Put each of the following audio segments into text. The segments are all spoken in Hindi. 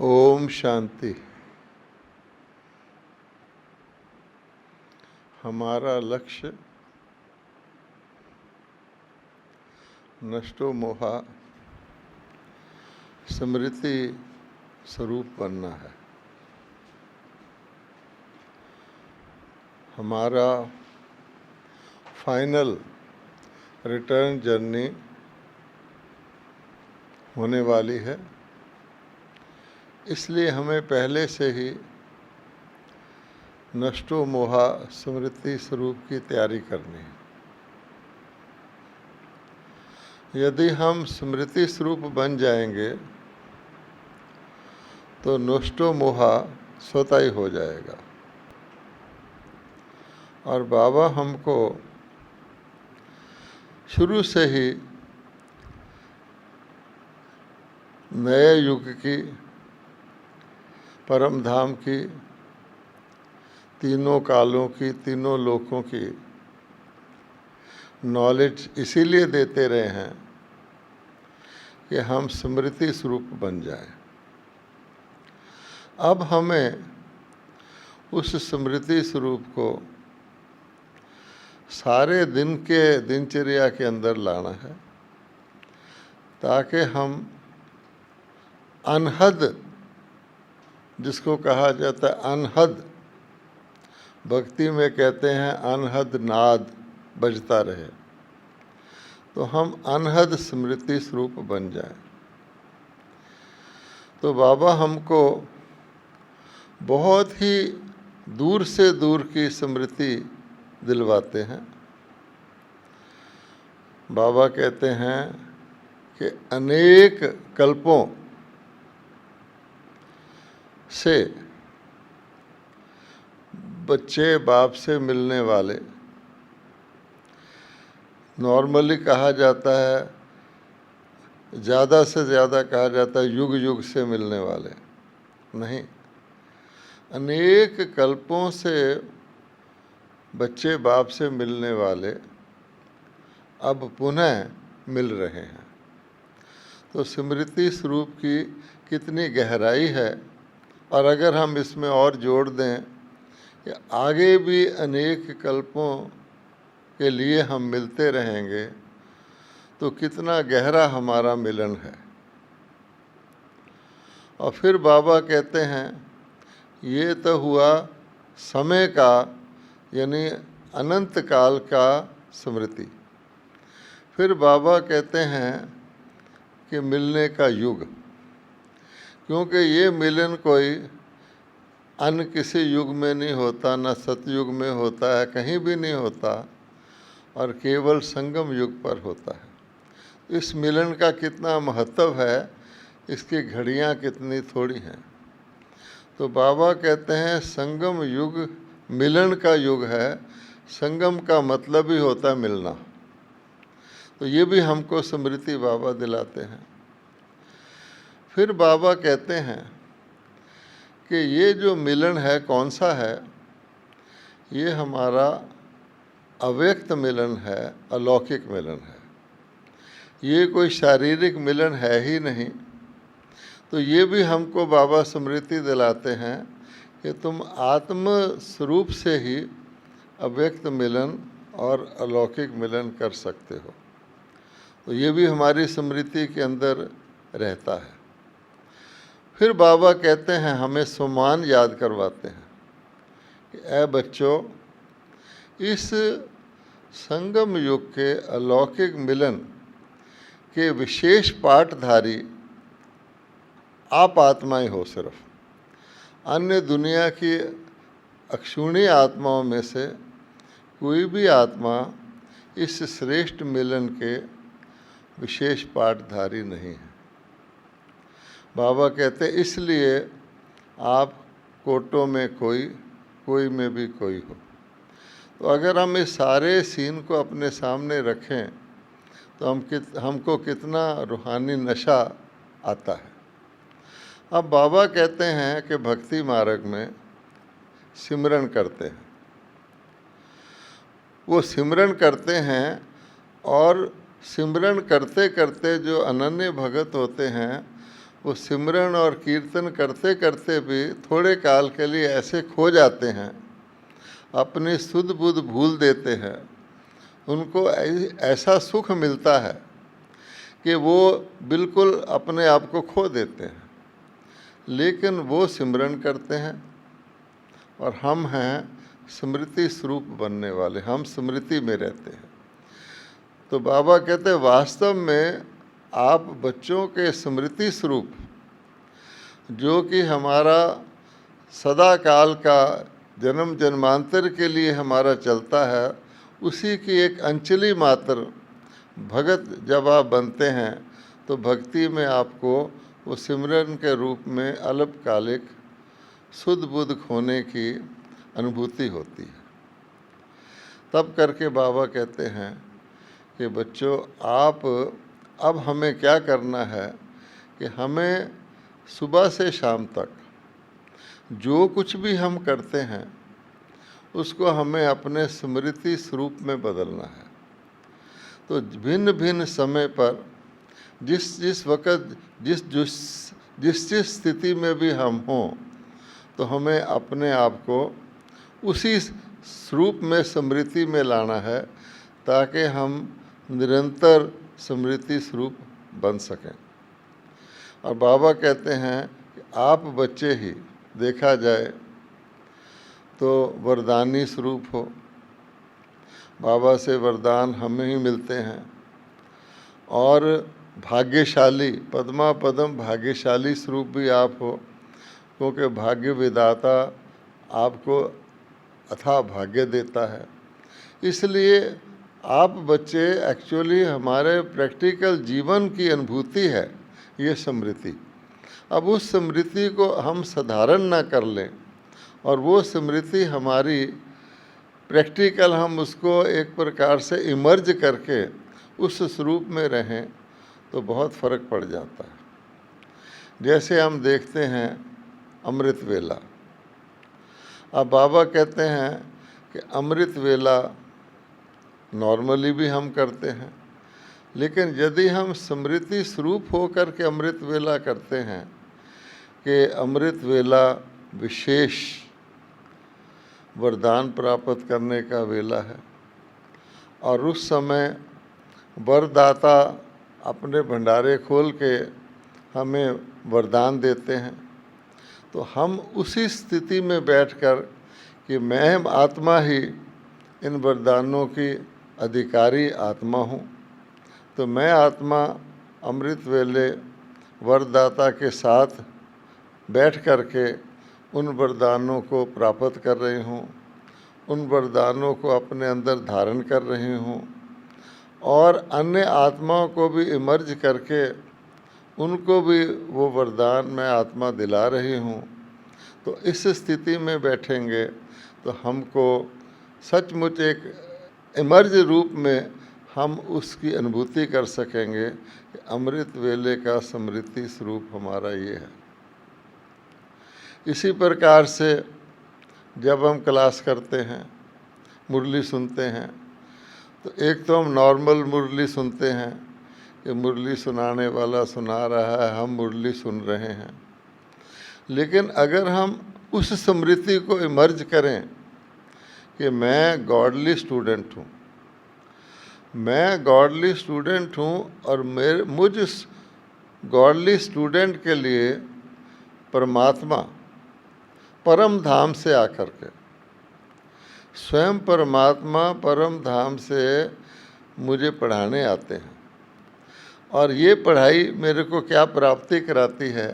ओम शांति। हमारा लक्ष्य नष्टो मोहा स्मृति स्वरूप बनना है। हमारा फाइनल रिटर्न जर्नी होने वाली है, इसलिए हमें पहले से ही नष्टो मोहा स्मृति स्वरूप की तैयारी करनी है। यदि हम स्मृति स्वरूप बन जाएंगे तो नष्टो मोहा स्वतः ही हो जाएगा। और बाबा हमको शुरू से ही नए युग की, परम धाम की, तीनों कालों की, तीनों लोकों की नॉलेज इसीलिए देते रहे हैं कि हम स्मृति स्वरूप बन जाएं। अब हमें उस स्मृति स्वरूप को सारे दिन के दिनचर्या के अंदर लाना है, ताकि हम अनहद, जिसको कहा जाता है अनहद, भक्ति में कहते हैं अनहद नाद बजता रहे, तो हम अनहद स्मृति स्वरूप बन जाएं। तो बाबा हमको बहुत ही दूर से दूर की स्मृति दिलवाते हैं। बाबा कहते हैं कि अनेक कल्पों से बच्चे बाप से मिलने वाले, नॉर्मली कहा जाता है, ज़्यादा से ज़्यादा कहा जाता है युग युग से मिलने वाले नहीं, अनेक कल्पों से बच्चे बाप से मिलने वाले अब पुनः मिल रहे हैं। तो स्मृति स्वरूप की कितनी गहराई है, और अगर हम इसमें और जोड़ दें कि आगे भी अनेक कल्पों के लिए हम मिलते रहेंगे, तो कितना गहरा हमारा मिलन है। और फिर बाबा कहते हैं ये तो हुआ समय का, यानी अनंत काल का स्मृति। फिर बाबा कहते हैं कि मिलने का युग, क्योंकि ये मिलन कोई अन्य किसी युग में नहीं होता, न सतयुग में होता है, कहीं भी नहीं होता, और केवल संगम युग पर होता है। इस मिलन का कितना महत्व है, इसकी घड़ियाँ कितनी थोड़ी हैं। तो बाबा कहते हैं संगम युग मिलन का युग है। संगम का मतलब ही होता है मिलना। तो ये भी हमको स्मृति बाबा दिलाते हैं। फिर बाबा कहते हैं कि ये जो मिलन है कौन सा है, ये हमारा अव्यक्त मिलन है, अलौकिक मिलन है। ये कोई शारीरिक मिलन है ही नहीं। तो ये भी हमको बाबा स्मृति दिलाते हैं कि तुम आत्म स्वरूप से ही अव्यक्त मिलन और अलौकिक मिलन कर सकते हो। तो ये भी हमारी स्मृति के अंदर रहता है। फिर बाबा कहते हैं, हमें सम्मान याद करवाते हैं कि ऐ बच्चों, इस संगम युग के अलौकिक मिलन के विशेष पाठधारी आप आत्माएं हो। सिर्फ अन्य दुनिया की अक्षुणी आत्माओं में से कोई भी आत्मा इस श्रेष्ठ मिलन के विशेष पाठधारी नहीं है। बाबा कहते इसलिए आप कोटों में कोई, कोई में भी कोई हो। तो अगर हम इस सारे सीन को अपने सामने रखें तो हमको कितना रूहानी नशा आता है। अब बाबा कहते हैं कि भक्ति मार्ग में सिमरन करते हैं। वो सिमरन करते हैं, और सिमरन करते करते जो अनन्य भगत होते हैं वो सिमरन और कीर्तन करते करते भी थोड़े काल के लिए ऐसे खो जाते हैं, अपनी सुध बुध भूल देते हैं। उनको ऐसा सुख मिलता है कि वो बिल्कुल अपने आप को खो देते हैं, लेकिन वो सिमरन करते हैं और हम हैं स्मृति स्वरूप बनने वाले, हम स्मृति में रहते हैं। तो बाबा कहते हैं वास्तव में आप बच्चों के स्मृति स्वरूप, जो कि हमारा सदा काल का जन्म जन्मांतर के लिए हमारा चलता है, उसी की एक अंचली मात्र भगत जब आप बनते हैं तो भक्ति में आपको वो सिमरन के रूप में अल्पकालिक सुध बुध खोने की अनुभूति होती है। तब करके बाबा कहते हैं कि बच्चों, आप अब हमें क्या करना है कि हमें सुबह से शाम तक जो कुछ भी हम करते हैं उसको हमें अपने स्मृति स्वरूप में बदलना है। तो भिन्न भिन्न समय पर जिस जिस वक़्त जिस जिस जिस जिस स्थिति में भी हम हों, तो हमें अपने आप को उसी स्वरूप में स्मृति में लाना है, ताकि हम निरंतर स्मृति स्वरूप बन सकें। और बाबा कहते हैं कि आप बच्चे ही देखा जाए तो वरदानी स्वरूप हो, बाबा से वरदान हमें ही मिलते हैं, और भाग्यशाली पद्मा पदम भाग्यशाली स्वरूप भी आप हो, क्योंकि भाग्य विधाता आपको अथाह भाग्य देता है। इसलिए आप बच्चे एक्चुअली हमारे प्रैक्टिकल जीवन की अनुभूति है ये स्मृति। अब उस स्मृति को हम साधारण ना कर लें और वो स्मृति हमारी प्रैक्टिकल, हम उसको एक प्रकार से इमर्ज करके उस स्वरूप में रहें तो बहुत फ़र्क पड़ जाता है। जैसे हम देखते हैं अमृत वेला। अब बाबा कहते हैं कि अमृत वेला नॉर्मली भी हम करते हैं, लेकिन यदि हम स्मृति स्वरूप होकर के अमृत वेला करते हैं कि अमृत वेला विशेष वरदान प्राप्त करने का वेला है, और उस समय वरदाता अपने भंडारे खोल के हमें वरदान देते हैं, तो हम उसी स्थिति में बैठकर कि मैं आत्मा ही इन वरदानों की अधिकारी आत्मा हूँ, तो मैं आत्मा अमृत वेले वरदाता के साथ बैठ कर के उन वरदानों को प्राप्त कर रही हूँ, उन वरदानों को अपने अंदर धारण कर रही हूँ, और अन्य आत्माओं को भी इमर्ज करके उनको भी वो वरदान मैं आत्मा दिला रही हूँ। तो इस स्थिति में बैठेंगे तो हमको सचमुच एक इमर्ज रूप में हम उसकी अनुभूति कर सकेंगे कि अमृत वेले का स्मृति स्वरूप हमारा ये है। इसी प्रकार से जब हम क्लास करते हैं, मुरली सुनते हैं, तो एक तो हम नॉर्मल मुरली सुनते हैं कि मुरली सुनाने वाला सुना रहा है, हम मुरली सुन रहे हैं। लेकिन अगर हम उस स्मृति को इमर्ज करें कि मैं गॉडली स्टूडेंट हूँ, मैं गॉडली स्टूडेंट हूँ, और मुझ गॉडली स्टूडेंट के लिए परमात्मा परम धाम से आकर के, स्वयं परमात्मा परम धाम से मुझे पढ़ाने आते हैं, और ये पढ़ाई मेरे को क्या प्राप्ति कराती है,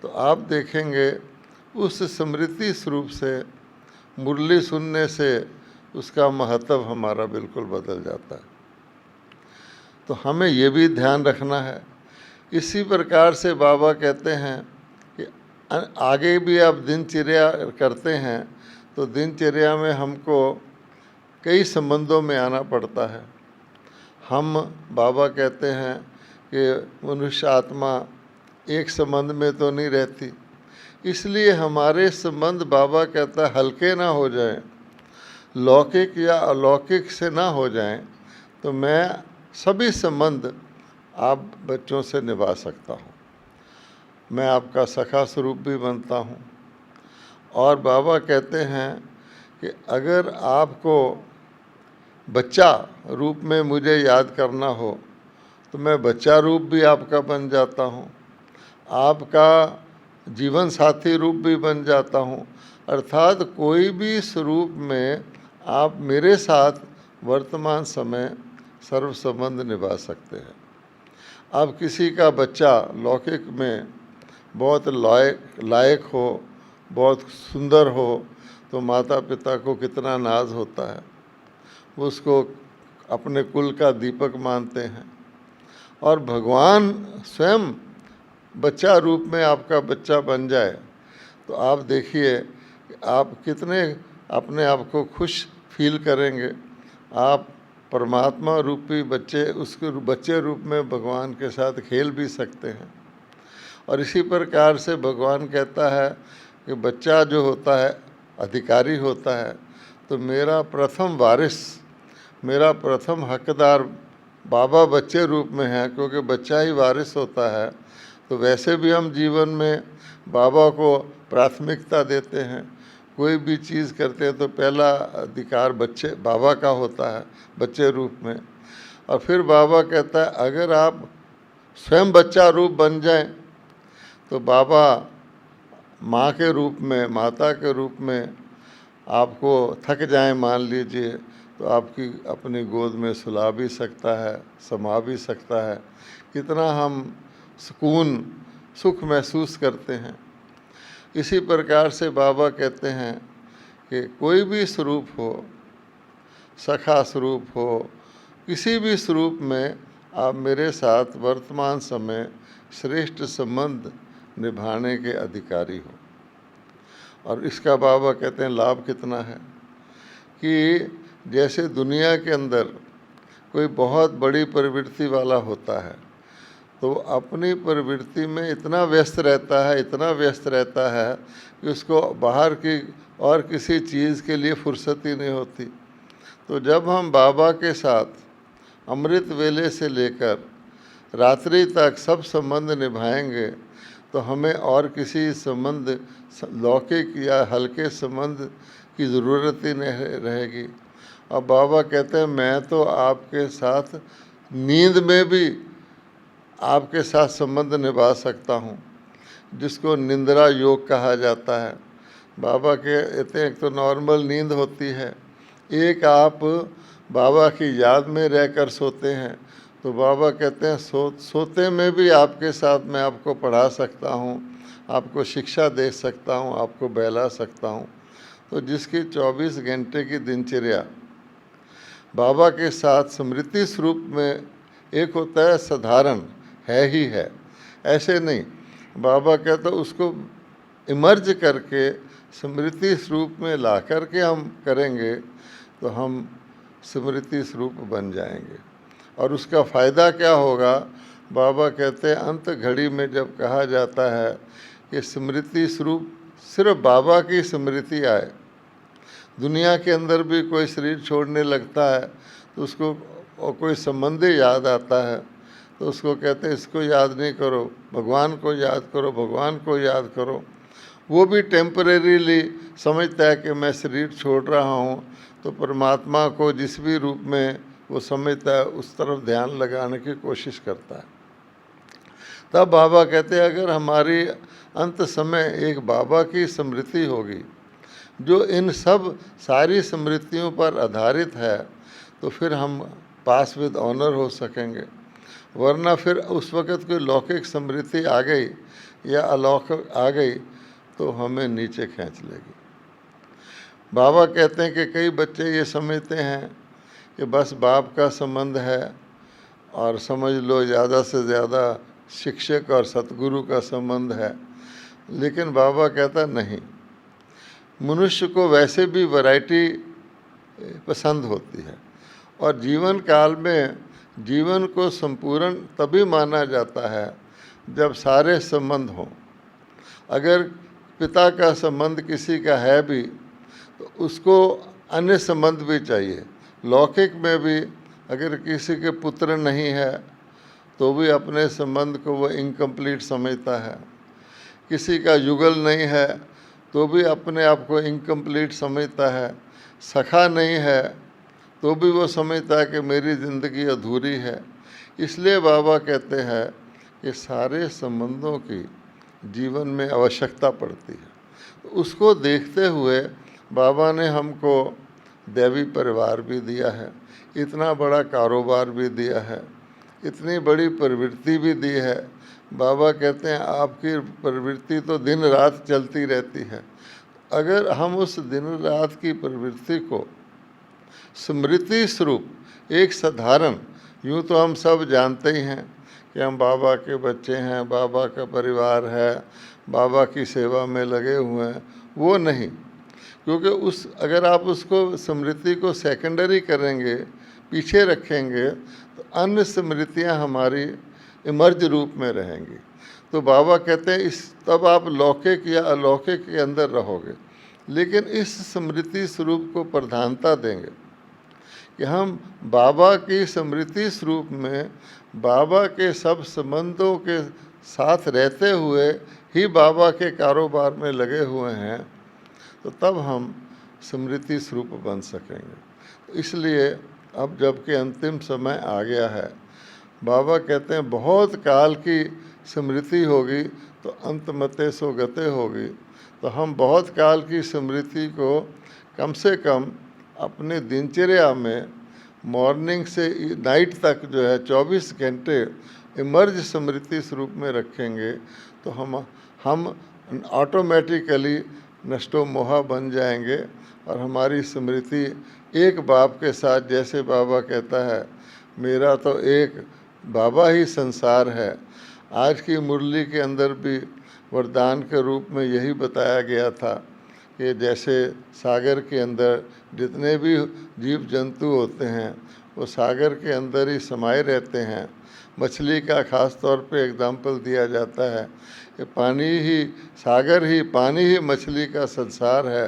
तो आप देखेंगे उस स्मृति स्वरूप से मुरली सुनने से उसका महत्व हमारा बिल्कुल बदल जाता है। तो हमें ये भी ध्यान रखना है। इसी प्रकार से बाबा कहते हैं कि आगे भी आप दिनचर्या करते हैं तो दिनचर्या में हमको कई संबंधों में आना पड़ता है। हम बाबा कहते हैं कि मनुष्य आत्मा एक संबंध में तो नहीं रहती, इसलिए हमारे संबंध बाबा कहता है हल्के ना हो जाएं, लौकिक या अलौकिक से ना हो जाएं, तो मैं सभी संबंध आप बच्चों से निभा सकता हूँ। मैं आपका सखा स्वरूप भी बनता हूँ। और बाबा कहते हैं कि अगर आपको बच्चा रूप में मुझे याद करना हो तो मैं बच्चा रूप भी आपका बन जाता हूँ, आपका जीवन साथी रूप भी बन जाता हूँ। अर्थात कोई भी स्वरूप में आप मेरे साथ वर्तमान समय सर्व संबंध निभा सकते हैं। अब किसी का बच्चा लौकिक में बहुत लायक हो, बहुत सुंदर हो, तो माता पिता को कितना नाज होता है, वो उसको अपने कुल का दीपक मानते हैं। और भगवान स्वयं बच्चा रूप में आपका बच्चा बन जाए तो आप देखिए आप कितने अपने आप को खुश फील करेंगे। आप परमात्मा रूपी बच्चे, उसके बच्चे रूप में भगवान के साथ खेल भी सकते हैं। और इसी प्रकार से भगवान कहता है कि बच्चा जो होता है अधिकारी होता है, तो मेरा प्रथम वारिस, मेरा प्रथम हकदार बाबा बच्चे रूप में है, क्योंकि बच्चा ही वारिस होता है। तो वैसे भी हम जीवन में बाबा को प्राथमिकता देते हैं, कोई भी चीज़ करते हैं तो पहला अधिकार बच्चे बाबा का होता है, बच्चे रूप में। और फिर बाबा कहता है अगर आप स्वयं बच्चा रूप बन जाएं तो बाबा माँ के रूप में, माता के रूप में आपको थक जाएं मान लीजिए, तो आपकी अपनी गोद में सुला भी सकता है, समा भी सकता है। कितना हम सुकून सुख महसूस करते हैं। इसी प्रकार से बाबा कहते हैं कि कोई भी स्वरूप हो, सखा स्वरूप हो, किसी भी स्वरूप में आप मेरे साथ वर्तमान समय श्रेष्ठ संबंध निभाने के अधिकारी हो। और इसका बाबा कहते हैं लाभ कितना है कि जैसे दुनिया के अंदर कोई बहुत बड़ी प्रवृत्ति वाला होता है तो अपनी प्रवृत्ति में इतना व्यस्त रहता है, इतना व्यस्त रहता है कि उसको बाहर की और किसी चीज़ के लिए फुर्सत ही नहीं होती। तो जब हम बाबा के साथ अमृत वेले से लेकर रात्रि तक सब संबंध निभाएंगे तो हमें और किसी संबंध, लौकिक या हल्के संबंध की ज़रूरत ही नहीं रहेगी। और बाबा कहते हैं मैं तो आपके साथ नींद में भी आपके साथ संबंध निभा सकता हूँ, जिसको निंद्रा योग कहा जाता है। बाबा कहते हैं एक तो नॉर्मल नींद होती है, एक आप बाबा की याद में रहकर सोते हैं। तो बाबा कहते हैं सोते में भी आपके साथ मैं आपको पढ़ा सकता हूँ, आपको शिक्षा दे सकता हूँ, आपको बहला सकता हूँ। तो जिसकी 24 घंटे की दिनचर्या बाबा के साथ स्मृति स्वरूप में, एक होता है साधारण है ही है, ऐसे नहीं, बाबा कहते उसको इमर्ज करके स्मृति स्वरूप में ला करके हम करेंगे तो हम स्मृति स्वरूप बन जाएंगे। और उसका फ़ायदा क्या होगा, बाबा कहते हैं अंत घड़ी में जब कहा जाता है कि स्मृति स्वरूप सिर्फ बाबा की स्मृति आए, दुनिया के अंदर भी कोई शरीर छोड़ने लगता है तो उसको और कोई संबंधी याद आता है तो उसको कहते हैं इसको याद नहीं करो, भगवान को याद करो, भगवान को याद करो। वो भी टेम्परेरीली समझता है कि मैं शरीर छोड़ रहा हूँ, तो परमात्मा को जिस भी रूप में वो समझता है उस तरफ ध्यान लगाने की कोशिश करता है। तब बाबा कहते हैं अगर हमारी अंत समय एक बाबा की स्मृति होगी जो इन सब सारी स्मृतियों पर आधारित है, तो फिर हम पास विद ऑनर हो सकेंगे। वरना फिर उस वक़्त कोई लौकिक स्मृति आ गई या अलौकिक आ गई तो हमें नीचे खींच लेगी। बाबा कहते हैं कि कई बच्चे ये समझते हैं कि बस बाप का संबंध है और समझ लो ज़्यादा से ज़्यादा शिक्षक और सतगुरु का संबंध है, लेकिन बाबा कहता नहीं, मनुष्य को वैसे भी वैरायटी पसंद होती है और जीवन काल में जीवन को संपूर्ण तभी माना जाता है जब सारे संबंध हों। अगर पिता का संबंध किसी का है भी तो उसको अन्य संबंध भी चाहिए। लौकिक में भी अगर किसी के पुत्र नहीं है तो भी अपने संबंध को वो इनकम्प्लीट समझता है। किसी का युगल नहीं है तो भी अपने आप को इनकम्प्लीट समझता है, सखा नहीं है तो भी वो समझता है कि मेरी ज़िंदगी अधूरी है। इसलिए बाबा कहते हैं कि सारे संबंधों की जीवन में आवश्यकता पड़ती है। तो उसको देखते हुए बाबा ने हमको दैवी परिवार भी दिया है, इतना बड़ा कारोबार भी दिया है, इतनी बड़ी प्रवृत्ति भी दी है। बाबा कहते हैं आपकी प्रवृत्ति तो दिन रात चलती रहती है। अगर हम उस दिन रात की प्रवृत्ति को स्मृति स्वरूप एक साधारण, यूँ तो हम सब जानते ही हैं कि हम बाबा के बच्चे हैं, बाबा का परिवार है, बाबा की सेवा में लगे हुए हैं, वो नहीं। क्योंकि अगर आप उसको स्मृति को सेकेंडरी करेंगे, पीछे रखेंगे, तो अन्य स्मृतियाँ हमारी इमर्ज रूप में रहेंगी। तो बाबा कहते हैं तब आप लौकिक या अलौकिक के अंदर रहोगे, लेकिन इस स्मृति स्वरूप को प्रधानता देंगे कि हम बाबा की स्मृति स्वरूप में बाबा के सब संबंधों के साथ रहते हुए ही बाबा के कारोबार में लगे हुए हैं, तो तब हम स्मृति स्वरूप बन सकेंगे। इसलिए अब जबकि अंतिम समय आ गया है, बाबा कहते हैं बहुत काल की स्मृति होगी तो अंतमते सो गते होगी। तो हम बहुत काल की स्मृति को कम से कम अपने दिनचर्या में मॉर्निंग से नाइट तक जो है 24 घंटे इमर्ज स्मृति स्वरूप में रखेंगे, तो हम ऑटोमेटिकली नष्टो मोहा बन जाएंगे और हमारी स्मृति एक बाप के साथ, जैसे बाबा कहता है मेरा तो एक बाबा ही संसार है। आज की मुरली के अंदर भी वरदान के रूप में यही बताया गया था कि जैसे सागर के अंदर जितने भी जीव जंतु होते हैं वो सागर के अंदर ही समाये रहते हैं। मछली का ख़ास तौर पे एग्जाम्पल दिया जाता है कि सागर ही पानी ही मछली का संसार है।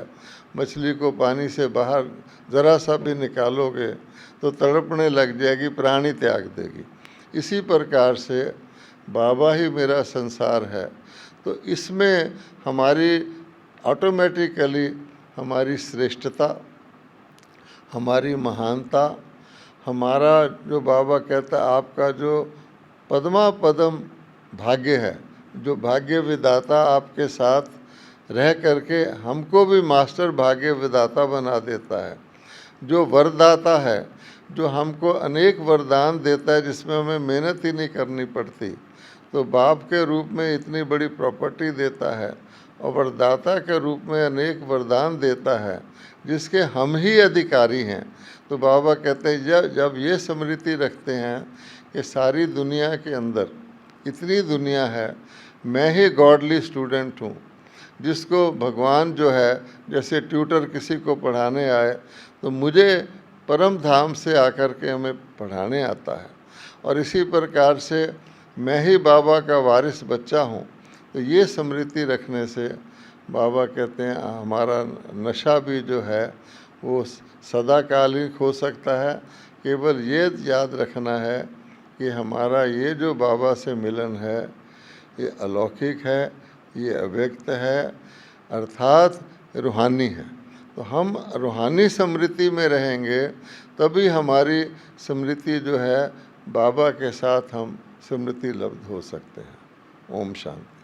मछली को पानी से बाहर ज़रा सा भी निकालोगे तो तड़पने लग जाएगी, प्राणी त्याग देगी। इसी प्रकार से बाबा ही मेरा संसार है। तो इसमें हमारी ऑटोमेटिकली हमारी श्रेष्ठता, हमारी महानता, हमारा जो बाबा कहता है आपका जो पद्मा पदम भाग्य है, जो भाग्य विधाता आपके साथ रह करके हमको भी मास्टर भाग्य विधाता बना देता है, जो वरदाता है, जो हमको अनेक वरदान देता है जिसमें हमें मेहनत ही नहीं करनी पड़ती। तो बाप के रूप में इतनी बड़ी प्रॉपर्टी देता है और वरदाता के रूप में अनेक वरदान देता है जिसके हम ही अधिकारी हैं। तो बाबा कहते हैं जब ये स्मृति रखते हैं कि सारी दुनिया के अंदर इतनी दुनिया है, मैं ही गॉडली स्टूडेंट हूँ, जिसको भगवान जो है जैसे ट्यूटर किसी को पढ़ाने आए तो मुझे परम धाम से आकर के हमें पढ़ाने आता है, और इसी प्रकार से मैं ही बाबा का वारिस बच्चा हूँ। तो ये स्मृति रखने से बाबा कहते हैं हमारा नशा भी जो है वो सदाकालिक हो सकता है। केवल ये याद रखना है कि हमारा ये जो बाबा से मिलन है ये अलौकिक है, ये अव्यक्त है, अर्थात रूहानी है। तो हम रूहानी स्मृति में रहेंगे तभी हमारी स्मृति जो है बाबा के साथ हम स्मृति लब्ध हो सकते हैं। ओम शांति।